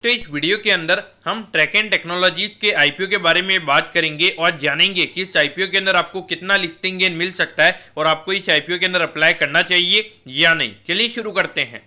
तो इस वीडियो के अंदर हम ट्रैकेन टेक्नोलॉजीज के आईपीओ के बारे में बात करेंगे और जानेंगे कि इस आईपीओ के अंदर आपको कितना लिस्टिंग गेन मिल सकता है और आपको इस आईपीओ के अंदर अप्लाई करना चाहिए या नहीं। चलिए शुरू करते हैं।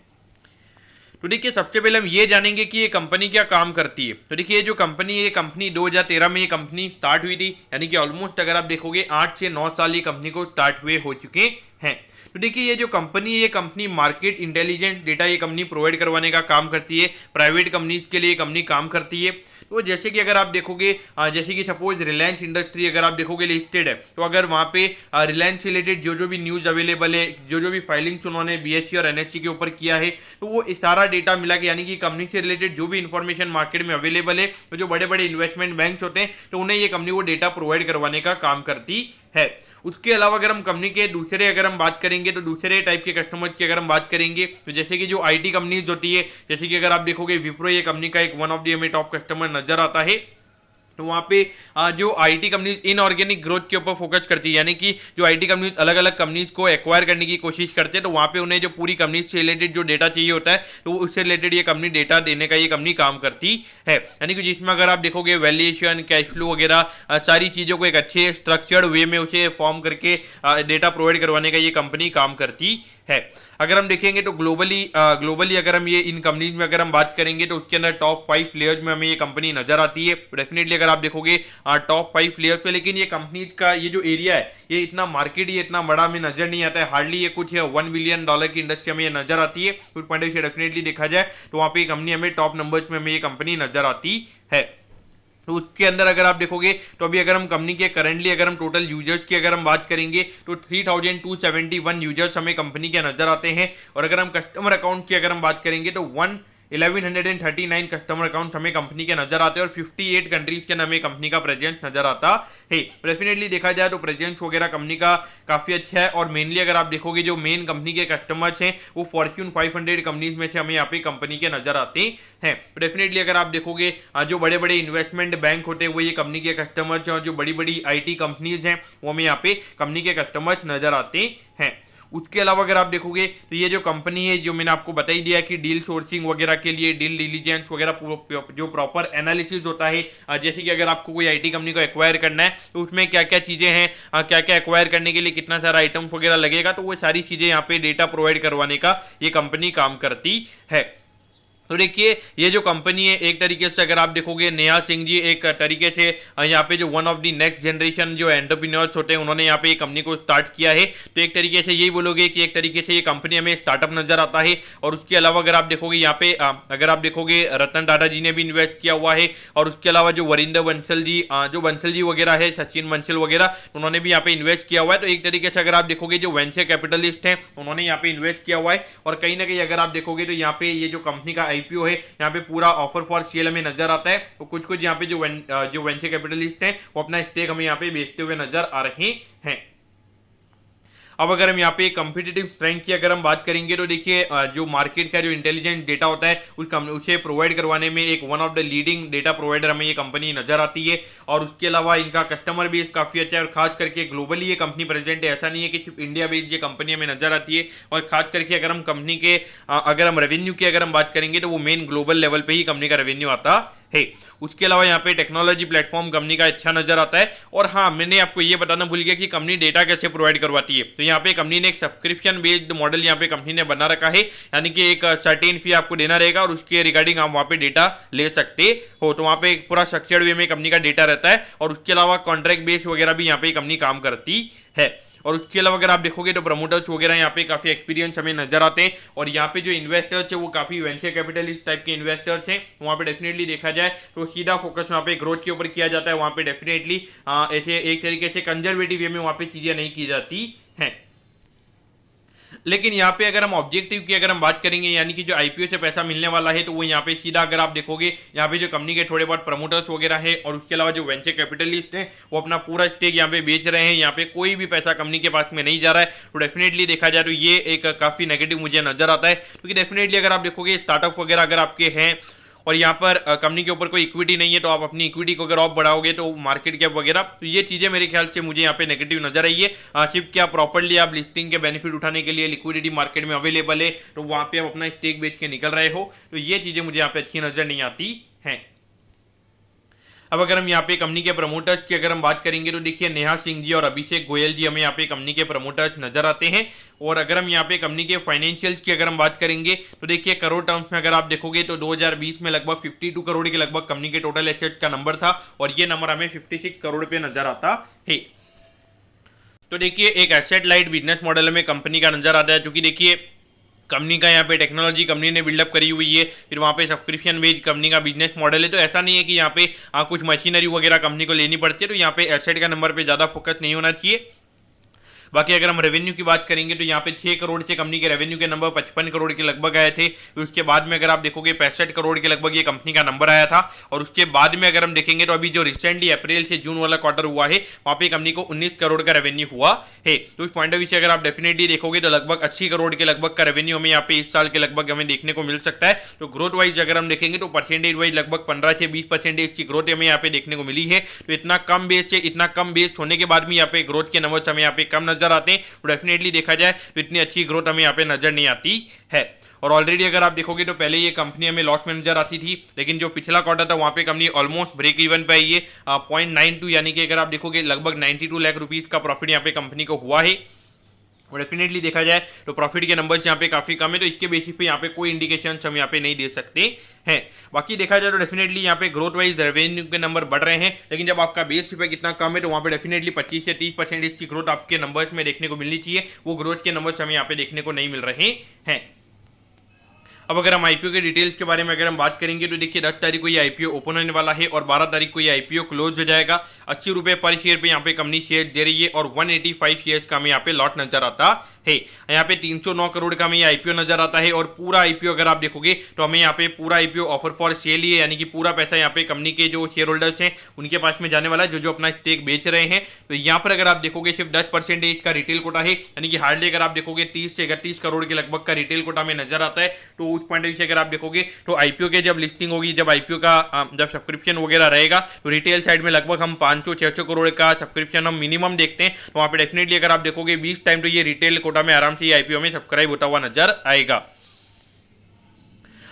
तो देखिए, सबसे पहले हम ये जानेंगे कि ये कंपनी क्या काम करती है। तो देखिए, ये जो कंपनी है, ये कंपनी 2013 में ये कंपनी स्टार्ट हुई थी, यानी कि ऑलमोस्ट अगर आप देखोगे 8 से 9 साल ये कंपनी को स्टार्ट हुए हो चुके हैं। तो देखिए, ये जो कंपनी है, ये कंपनी मार्केट इंटेलिजेंस डेटा ये कंपनी प्रोवाइड करवाने का काम करती है। प्राइवेट कंपनीज के लिए ये कंपनी काम करती है। तो जैसे कि अगर आप देखोगे, जैसे कि सपोज रिलायंस इंडस्ट्री अगर आप देखोगे लिस्टेड है, तो अगर वहाँ पे रिलायंस से रिलेटेड जो भी न्यूज़ अवेलेबल है, जो भी फाइलिंग्स उन्होंने बीएसई और एनएससी के ऊपर किया है, तो वो सारा डेटा मिला के, यानी कि कंपनी से रिलेटेड जो भी इंफॉर्मेशन मार्केट में अवेलेबल है, तो जो बड़े बड़े इन्वेस्टमेंट बैंक्स होते हैं, तो उन्हें ये कंपनी वो डेटा प्रोवाइड करवाने का काम करती है। उसके अलावा अगर हम कंपनी के दूसरे अगर हम बात करेंगे, तो दूसरे टाइप के कस्टमर्स की अगर हम बात करेंगे, तो जैसे कि जो आईटी कंपनीज होती है, जैसे कि अगर आप देखोगे विप्रो ये कंपनी का एक वन ऑफ द हमें टॉप कस्टमर नजर आता है। तो वहाँ पे जो आईटी कंपनीज इनऑर्गेनिक ग्रोथ के ऊपर फोकस करती है, यानी कि जो आईटी कंपनीज अलग अलग कंपनीज को एक्वायर करने की कोशिश करते हैं, तो वहाँ पे उन्हें जो पूरी कंपनीज से रिलेटेड जो डेटा चाहिए होता है, तो उससे रिलेटेड ये कंपनी डेटा देने का ये कंपनी काम करती है। यानी कि जिसमें अगर आप देखोगे वैल्यूएशन, कैश फ्लो वगैरह सारी चीज़ों को एक अच्छे स्ट्रक्चर्ड वे में उसे फॉर्म करके डेटा प्रोवाइड करवाने का ये कंपनी काम करती है। अगर हम देखेंगे तो ग्लोबली अगर हम ये इन कंपनीज में अगर हम बात करेंगे, तो उसके अंदर टॉप 5 प्लेयर्स में हमें ये कंपनी नजर आती है। तो डेफिनेटली अगर आप देखोगे टॉप 5 प्लेयर्स पे, लेकिन ये कंपनी का ये जो एरिया है, ये इतना मार्केट ही इतना बड़ा हमें नजर नहीं आता है। हार्डली ये कुछ $1 बिलियन की इंडस्ट्री हमें ये नजर आती है। उस पॉइंट से डेफिनेटली देखा जाए तो वहाँ पे ये कंपनी हमें टॉप नंबर्स में हमें ये कंपनी नजर आती है। तो उसके अंदर अगर आप देखोगे, तो अभी अगर हम कंपनी के करंटली अगर हम टोटल यूजर्स की अगर हम बात करेंगे, तो 3271 यूजर्स हमें कंपनी के नजर आते हैं। और अगर हम कस्टमर अकाउंट की अगर हम बात करेंगे, तो 1139 कस्टमर अकाउंट हमें कंपनी के नजर आते हैं और 58 कंट्रीज के हमें कंपनी का प्रेजेंस नजर आता है। डेफिनेटली देखा जाए तो प्रेजेंस वगैरह कंपनी का काफी अच्छा है। और मेनली अगर आप देखोगे, जो मेन कंपनी के कस्टमर्स हैं, वो फॉर्च्यून 500 कंपनीज में से हमें यहाँ पे कंपनी के नजर आते हैं। डेफिनेटली अगर आप देखोगे, जो बड़े बड़े इन्वेस्टमेंट बैंक होते हैं, वो ये कंपनी के कस्टमर्स हैं, और जो बड़ी बड़ी आईटी कंपनीज हैं, वो हमें यहाँ पे कंपनी के कस्टमर्स नजर आते हैं। उसके अलावा अगर आप देखोगे, तो ये जो कंपनी है, जो मैंने आपको बता ही दिया कि डील सोर्सिंग वगैरह के लिए डील डिलीजेंस वगैरह जो प्रॉपर एनालिसिस होता है, जैसे कि अगर आपको कोई आईटी कंपनी को एक्वायर करना है, तो उसमें क्या क्या चीज़ें हैं, क्या क्या एक्वायर करने के लिए कितना सारा आइटम्स वगैरह लगेगा, तो वो सारी चीज़ें यहाँ पे डेटा प्रोवाइड करवाने का ये कंपनी काम करती है। तो देखिए, ये जो कंपनी है, एक तरीके से अगर आप देखोगे, नेहा सिंह जी एक तरीके से यहाँ पे जो one of the next generation जो एंटरप्रेन्योर्स होते हैं, उन्होंने यहाँ पे ये कंपनी को स्टार्ट किया है। तो एक तरीके से यही बोलोगे कि एक तरीके से ये कंपनी हमें स्टार्टअप नजर आता है। और उसके अलावा अगर आप देखोगे, यहाँ पे अगर आप देखोगे, रतन टाटा जी ने भी इन्वेस्ट किया हुआ है। और उसके अलावा जो वरिंदर बंसल जी, जो बंसल जी वगैरह है, सचिन बंसल वगैरह, उन्होंने भी यहाँ पे इन्वेस्ट किया हुआ है। तो एक तरीके से अगर आप देखोगे, जो वेंचर कैपिटलिस्ट हैं, उन्होंने यहाँ पे इन्वेस्ट किया हुआ है। और कहीं ना कहीं अगर आप देखोगे, तो यहाँ पे ये जो कंपनी का आईपीओ है, यहाँ पे पूरा ऑफर फॉर सेल हमें नजर आता है। तो कुछ कुछ यहाँ पे जो वेंचर कैपिटलिस्ट हैं, वो अपना स्टेक हमें यहाँ पे बेचते हुए नजर आ रहे हैं। अब अगर हम यहाँ पे कम्पिटिटिव स्ट्रेंथ की अगर हम बात करेंगे, तो देखिए, जो मार्केट का जो इंटेलिजेंट डेटा होता है, उसे प्रोवाइड करवाने में एक one of the leading data provider हमें ये कंपनी नजर आती है। और उसके अलावा इनका कस्टमर बेस काफ़ी अच्छा है, और खास करके ग्लोबली ये कंपनी प्रेजेंट है। ऐसा नहीं है कि सिर्फ इंडिया बेस्ड ये कंपनी हमें नजर आती है। और खास करके अगर हम कंपनी के अगर हम रेवेन्यू की अगर हम बात करेंगे, तो वो मेन ग्लोबल लेवल पर ही कंपनी का रेवेन्यू आता है। उसके अलावा यहाँ पे टेक्नोलॉजी प्लेटफॉर्म कंपनी का अच्छा नजर आता है। और हाँ, मैंने आपको ये बताना भूल गया कि कंपनी डेटा कैसे प्रोवाइड करवाती है। तो यहाँ पे कंपनी ने एक सब्सक्रिप्शन बेस्ड मॉडल यहाँ पे कंपनी ने बना रखा है, यानी कि एक सर्टेन फी आपको देना रहेगा, और उसके रिगार्डिंग आप वहाँ पे डेटा ले सकते हो। तो वहाँ पे एक पूरा स्ट्रक्चर्ड वे में कंपनी का डेटा रहता है। और उसके अलावा कॉन्ट्रैक्ट बेस्ड वगैरह भी यहाँ पे कंपनी काम करती है। और उसके अलावा अगर आप देखोगे, तो प्रमोटर्स वगैरह यहाँ पे काफ़ी एक्सपीरियंस हमें नजर आते हैं। और यहाँ पे जो इन्वेस्टर्स है, वो काफ़ी वेंचर कैपिटलिस्ट टाइप के इन्वेस्टर्स हैं। वहाँ पे डेफिनेटली देखा जाए तो सीधा फोकस वहाँ पे ग्रोथ के ऊपर किया जाता है। वहाँ पे डेफिनेटली ऐसे एक तरीके से कंजर्वेटिव वे में वहाँ पे चीज़ें नहीं की जाती हैं। लेकिन यहाँ पे अगर हम ऑब्जेक्टिव की अगर हम बात करेंगे, यानी कि जो आईपीओ से पैसा मिलने वाला है, तो वो यहाँ पे सीधा अगर आप देखोगे, यहाँ पे जो कंपनी के थोड़े बहुत प्रमोटर्स वगैरह है, और उसके अलावा जो वेंचर कैपिटलिस्ट हैं, वो अपना पूरा स्टेक यहाँ पे बेच रहे हैं। यहाँ पे कोई भी पैसा कंपनी के पास में नहीं जा रहा है। तो डेफिनेटली देखा जाए तो ये एक काफ़ी नेगेटिव मुझे नजर आता है, क्योंकि डेफिनेटली अगर आप देखोगे, स्टार्टअप वगैरह अगर आपके हैं, और यहाँ पर कंपनी के ऊपर कोई इक्विटी नहीं है, तो आप अपनी इक्विटी को अगर आप बढ़ाओगे तो मार्केट कैप वगैरह, तो ये चीज़ें मेरे ख्याल से मुझे यहाँ पे नेगेटिव नजर आई है। सिर्फ क्या प्रॉपर्ली आप लिस्टिंग के बेनिफिट उठाने के लिए लिक्विडिटी मार्केट में अवेलेबल है, तो वहाँ पे आप अपना स्टेक बेच के निकल रहे हो, तो ये चीज़ें मुझे यहाँ पे अच्छी नजर नहीं आती हैं। अब अगर हम यहाँ पे कंपनी के प्रमोटर्स की अगर हम बात करेंगे तो देखिए नेहा सिंह जी और अभिषेक गोयल जी हमें यहाँ पे कंपनी के प्रमोटर्स नजर आते हैं। और अगर हम यहाँ पे कंपनी के फाइनेंशियल्स की अगर हम बात करेंगे तो देखिए करोड़ टर्म्स में अगर आप देखोगे तो 2020 में लगभग 52 करोड़ के लगभग कंपनी के टोटल एसेट का नंबर था, और ये नंबर हमें 56 करोड़ पे नजर आता है। तो देखिए एक एसेट लाइट बिजनेस मॉडल में कंपनी का नजर आता है, क्योंकि देखिए कंपनी का यहाँ पे टेक्नोलॉजी कंपनी ने बिल्डअप करी हुई है, फिर वहाँ पे सब्सक्रिप्शन बेस्ड कंपनी का बिजनेस मॉडल है। तो ऐसा नहीं है कि यहाँ पे कुछ मशीनरी वगैरह कंपनी को लेनी पड़ती है, तो यहाँ पे एसेट का नंबर पे ज़्यादा फोकस नहीं होना चाहिए। बाकी अगर हम रेवेन्यू की बात करेंगे तो यहाँ पे 6 करोड़ से कंपनी के रेवेन्यू के नंबर 55 करोड़ के लगभग आए थे। फिर उसके बाद में अगर आप देखोगे 65 करोड़ के लगभग ये कंपनी का नंबर आया था। और उसके बाद में अगर हम देखेंगे तो अभी जो रिसेंटली अप्रैल से जून वाला क्वार्टर हुआ है वहाँ पे कंपनी को 19 करोड़ का रेवेन्यू हुआ है। तो उस पॉइंट ऑफ व्यू से अगर आप डेफिनेटली देखोगे तो लगभग 80 करोड़ के लगभग का रेवेन्यू हमें यहाँ पे इस साल के लगभग हमें देखने को मिल सकता है। तो ग्रोथ वाइज अगर हम देखेंगे तो परसेंटेज वाइज लगभग 15 से 20% की ग्रोथ हमें यहाँ पे देखने को मिली है। तो इतना कम बेस होने के बाद भी यहाँ पे ग्रोथ के नंबर्स हमें यहाँ पे कम नजर आते हैं। डेफिनेटली देखा जाए तो इतनी अच्छी ग्रोथ हमें यहाँ पे नजर नहीं आती है। और ऑलरेडी अगर आप देखोगे तो पहले ये कंपनी हमें लॉस में नजर आती थी, लेकिन जो पिछला क्वार्टर था वहाँ पे कंपनी ऑलमोस्ट ब्रेक इवन पे आई है। 0.92 यानी कि अगर आप देखोगे लगभग 92 लाख रुपीस का प्रॉफिट यहाँ पे कंपनी को हुआ है। और डेफिनेटली देखा जाए तो प्रॉफिट के नंबर्स यहाँ पे काफ़ी कम है, तो इसके बेसिस पे यहाँ पे कोई इंडिकेशन हम यहाँ पे नहीं दे सकते हैं। बाकी देखा जाए तो डेफिनेटली यहाँ पे ग्रोथ वाइज रेवेन्यू के नंबर बढ़ रहे हैं, लेकिन जब आपका बेस पे कितना कम है तो वहाँ पे डेफिनेटली 25 से 30% की ग्रोथ आपके नंबर्स में देखने को मिलनी चाहिए। वो ग्रोथ के नंबर्स हमें यहाँ पे देखने को नहीं मिल रहे हैं। अब अगर हम आईपीओ के डिटेल्स के बारे में अगर हम बात करेंगे तो देखिए 10 तारीख को ये आईपीओ ओपन होने वाला है और 12 तारीख को ये आईपीओ क्लोज हो जाएगा। 80 रुपये पर शेयर पे यहाँ पे कंपनी शेयर दे रही है और 185 शेयर्स का हमें यहाँ पे लॉट नजर आता है। यहाँ पे 309 करोड़ का हमें ये आईपीओ नजर आता है और पूरा आईपीओ अगर आप देखोगे तो हमें यहाँ पे पूरा आईपीओ ऑफर फॉर सेल ही है, यानी कि पूरा पैसा यहाँ पे कंपनी के जो शेयर होल्डर्स हैं उनके पास में जाने वाला है, जो अपना स्टेक बेच रहे हैं। तो यहाँ पर अगर आप देखोगे सिर्फ 10% का रिटेल कोटा है, यानी कि हार्डली अगर आप देखोगे 30 से 31 करोड़ के लगभग का रिटेल कोटा में नजर आता है। तो उस पॉइंट से अगर आप देखोगे तो आईपीओ के जब लिस्टिंग होगी, जब आईपीओ का जब सब्सक्रिप्शन वगैरह रहेगा तो रिटेल साइड में लगभग हम 500-600 करोड़ का सब्सक्रिप्शन हम मिनिमम देखते हैं। तो वहाँ पे डेफिनेटली अगर आप देखोगे 20 टाइम तो ये रिटेल कोटा में आराम से ये आईपीओ में सब्सक्राइब होता हुआ नजर आएगा।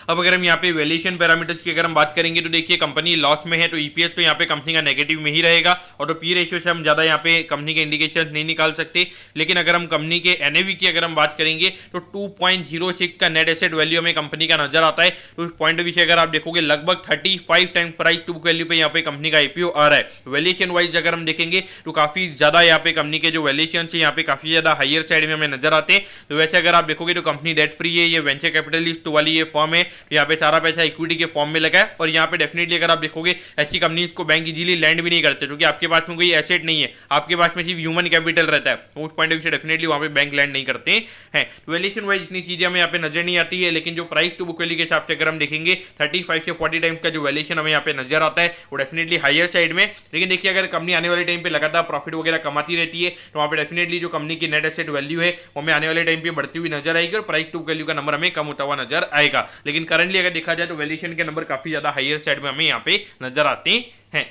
अब अगर हम यहाँ पे वैल्यूएशन पैरामीटर्स की अगर हम बात करेंगे तो देखिए कंपनी लॉस में है, तो ईपीएस तो यहाँ पे कंपनी का नेगेटिव में ही रहेगा और तो पी रेशियो से हम ज़्यादा यहाँ पे कंपनी के इंडिकेशन नहीं निकाल सकते। लेकिन अगर हम कंपनी के एनएवी की अगर हम बात करेंगे तो 2.06 का नेट एसेट वैल्यू हमें कंपनी का नजर आता है। तो उस पॉइंट ऑफ व्यू से अगर आप देखोगे लगभग 35 times price to book value पे यहाँ पे कंपनी का आईपीओ आ रहा है। वैल्यूएशन वाइज अगर हम देखेंगे तो काफ़ी ज़्यादा यहाँ पे कंपनी के जो वैल्यूएशन है यहाँ पे काफ़ी ज़्यादा हायर साइड में हमें नजर आते हैं। तो वैसे अगर आप देखोगे तो कंपनी डेट फ्री है, ये वेंचर कैपिटलिस्ट वाली ये फॉर्म है, यहाँ पे सारा पैसा इक्विटी के फॉर्म में लगा है। और यहाँ पे डेफिनेटली अगर आप देखोगे ऐसी कंपनीज को बैंक इजीली लैंड भी नहीं करते, क्योंकि आपके पास में कोई एसेट नहीं है, आपके पास में सिर्फ ह्यूमन कैपिटल रहता है। तो उस पॉइंट ऑफ व्यू से डेफिनेटली वहाँ पे बैंक लैंड नहीं करते हैं। वैल्यूएशन वाइज इतनी चीजें हमें यहाँ पे नजर नहीं आती है, लेकिन जो प्राइस टू बुक वैल्यू के हिसाब से अगर हम देखेंगे 35 से 40 टाइम्स का जो वैल्यूएशन हमें यहाँ पे नजर आता है वो डेफिनेटली हायर साइड में। लेकिन देखिए अगर कंपनी आने वाले टाइम पे लगातार प्रॉफिट वगैरह कमाती रहती है तो वहाँ पे डेफिनेटली जो कंपनी की नेट एसेट वैल्यू है वो हमें आने वाले टाइम पे बढ़ती हुई नजर आएगी और प्राइस टू बुक वैल्यू का नंबर हमें कम होता हुआ नजर आएगा। लेकिन करंटली अगर देखा जाए तो वैल्यूएशन के नंबर काफी ज्यादा हायर साइड में हमें यहाँ पे नजर आते हैं।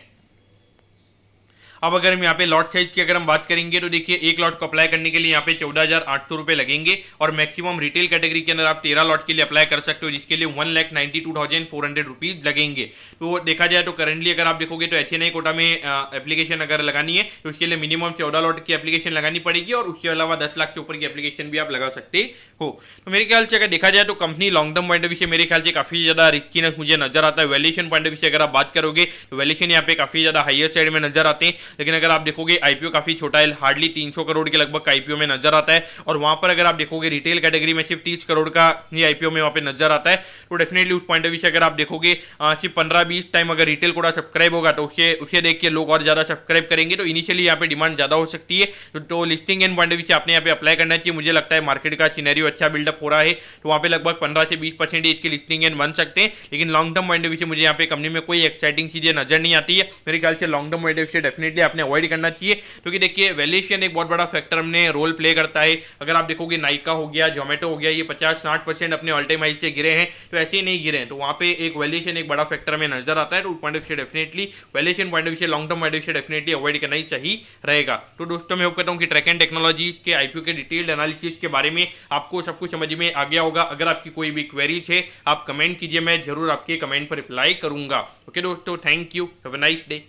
अब अगर हम यहाँ पे लॉट साइज की अगर हम बात करेंगे तो देखिए एक लॉट को अप्लाई करने के लिए यहाँ पे 14,800 रुपये लगेंगे और मैक्सिमम रिटेल कैटेगरी के अंदर आप 13 लॉट के लिए अप्लाई कर सकते हो, जिसके लिए 1,92,400 रुपीज लगेंगे। तो देखा जाए तो करंटली अगर आप देखोगे तो HNI कोटा में एप्लीकेशन अगर लगानी है तो उसके लिए मिनिमम 14 लॉट की एप्लीकेशन लगानी पड़ेगी और उसके अलावा 10 लाख से ऊपर की एप्लीकेशन भी आप लगा सकते हो। तो मेरे ख्याल से अगर देखा जाए तो company long term point of view से मेरे ख्याल से काफी ज्यादा रिस्कीनेस मुझे नजर आता है। वैल्यूएशन पॉइंट ऑफ व्यू से अगर आप बात करोगे तो वैल्यूएशन यहाँ पे काफी ज्यादा हायर साइड में नजर आते हैं। लेकिन अगर आप देखोगे आईपीओ काफी छोटा है, हार्डली 300 करोड़ के लगभग का आईपीओ में नजर आता है और वहां पर अगर आप देखोगे रिटेल कैटेगरी में सिर्फ 30 करोड़ का ये आईपीओ में वहां पे नजर आता है। तो डेफिनेटली उस पॉइंट ऑफ व्यू से अगर आप देखोगे सिर्फ 15-20 टाइम अगर रिटेल कोटा सब्सक्राइब होगा तो उसे देख के लोग और ज्यादा सब्सक्राइब करेंगे, तो इनिशियली यहाँ पे डिमांड ज्यादा हो सकती है। तो listing and point of view से आपने यहाँ पे अप्लाई करना चाहिए। मुझे लगता है मार्केट का सिनेरियो अच्छा बिल्डअप हो रहा है तो वहाँ पे लगभग 15 से 20% की लिस्टिंग एंड बन सकते हैं। लेकिन long term point of view से मुझे यहाँ पे कंपनी में कोई एक्साइटिंग चीजें नजर नहीं आती है। मेरे ख्याल से long term point of view से डेफिनेटली इसलिए आपने अवॉइड करना चाहिए, क्योंकि देखिए वैल्यूएशन एक बहुत बड़ा फैक्टर हमने रोल प्ले करता है। अगर आप देखोगे नाइका हो गया, जोमेटो हो गया, ये 50-60% अपने ऑल टाइम हाई से गिरे हैं, तो ऐसे ही नहीं गिरे हैं, तो वहाँ पे एक वैल्यूएशन एक बड़ा फैक्टर हमें नजर आता है। तो पॉइंट ऑफ व्यू से definitely valuation point of view से, long term point of view से डेफिनेटली अवॉइड करना ही चाहिए रहेगा। तो दोस्तों मैं होप करता हूँ कि ट्रैक एंड टेक्नोलॉजीज के आईपीओ के डिटेल्ड एनालिसिस के बारे में आपको सब कुछ समझ में आ गया होगा। अगर आपकी कोई भी क्वेरीज है आप कमेंट कीजिए, मैं जरूर आपके कमेंट पर रिप्लाई करूंगा। ओके दोस्तों, thank you, have a nice day.